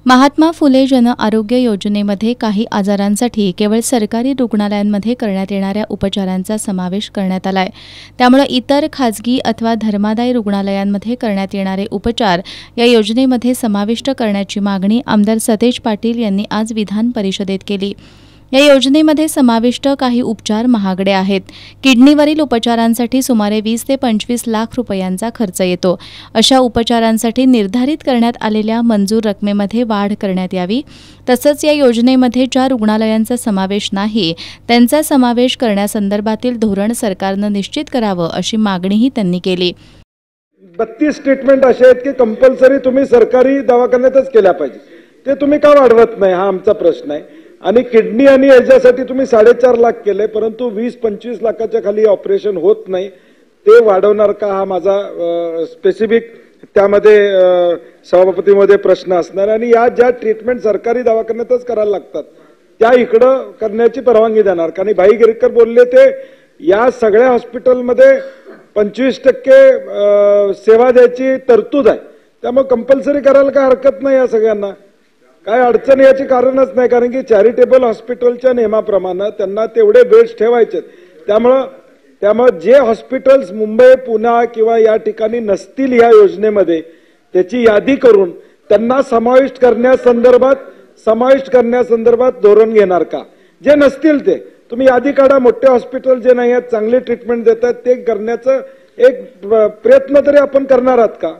महात्मा फुले जन आरोग्य योजनेमध्ये काही आजारांसाठी केवळ सरकारी रुग्णालयांमध्ये करण्यात येणाऱ्या उपचारांचा समावेश करण्यात आलाय। त्यामुळे इतर खाजगी अथवा धर्मादाय रुग्णालयांमध्ये करण्यात येणारे उपचार या योजनेमध्ये समाविष्ट करण्याची मागणी आमदार सतेज पाटील यांनी आज विधान परिषदेत केली। या योजनेमध्ये समाविष्ट काही उपचार महागडे आहेत। किडनीवरील उपचारांसाठी सुमारे 20 ते 25 लाख रुपयांचा खर्च येतो। अशा उपचारांसाठी निर्धारित करण्यात आलेल्या मंजूर रकमेमध्ये वाढ करण्यात यावी। तसंच या योजनेमध्ये ज्या रुग्णालयांचा समावेश नाही त्यांचा समावेश करण्यासंदर्भातील धोरण सरकारने निश्चित करावं अशी मागणीही त्यांनी केली। 32 ट्रीटमेंट असे आहेत की कंपल्सरी तुम्ही सरकारी दवाखान्यातच केल्या पाहिजे, ते तुम्ही का वाढवत नाही हा आमचा प्रश्न आहे। आणि किडनी आणि याच्यासाठी तुम्ही 4.5 लाख केले, परंतु 20-25 लाखाच्या खाली ऑपरेशन होत नाही, ते वाढवणार का हा माझा स्पेसिफिक त्यामध्ये सभापतीमध्ये प्रश्न असणार। आणि या ज्या ट्रीटमेंट सरकारी दवाखान्यातच करायला लागतात त्या इकडं करण्याची परवानगी देणार का? आणि भाई गिरकर बोलले ते या सगळ्या हॉस्पिटलमध्ये 25% सेवा द्यायची तरतूद आहे, त्यामुळे कंपल्सरी करायला काय हरकत नाही या सगळ्यांना, काय अडचण याची कारणच नाही। कारण की चॅरिटेबल हॉस्पिटलच्या नियमाप्रमाणे त्यांना तेवढे बेड्स ठेवायचे, त्यामुळे जे हॉस्पिटल्स मुंबई पुणे किंवा या ठिकाणी नसतील या योजनेमध्ये त्याची यादी करून त्यांना समाविष्ट करण्यासंदर्भात धोरण घेणार का? जे नसतील ते तुम्ही यादी काढा, मोठे हॉस्पिटल जे नाही आहेत चांगले ट्रीटमेंट देतात ते करण्याचा एक प्रयत्न तरी आपण करणार आहात का?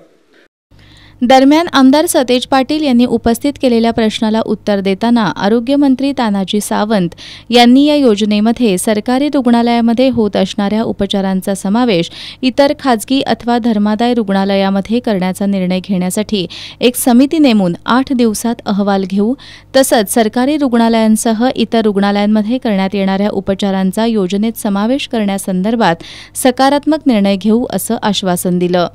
दरम्यान आमदार सतेज पाटील यांनी उपस्थित केलेल्या प्रश्नाला उत्तर देताना आरोग्यमंत्री तानाजी सावंत यांनी या योजनेमध्ये सरकारी रुग्णालयामध्ये होत असणाऱ्या उपचारांचा समावेश इतर खाजगी अथवा धर्मादाय रुग्णालयामध्ये करण्याचा निर्णय घेण्यासाठी एक समिती नेमून 8 दिवसात अहवाल घेऊ, तसंच सरकारी रुग्णालयांसह इतर रुग्णालयांमध्ये करण्यात येणाऱ्या उपचारांचा योजनेत समावेश करण्यासंदर्भात सकारात्मक निर्णय घेऊ असं आश्वासन दिलं।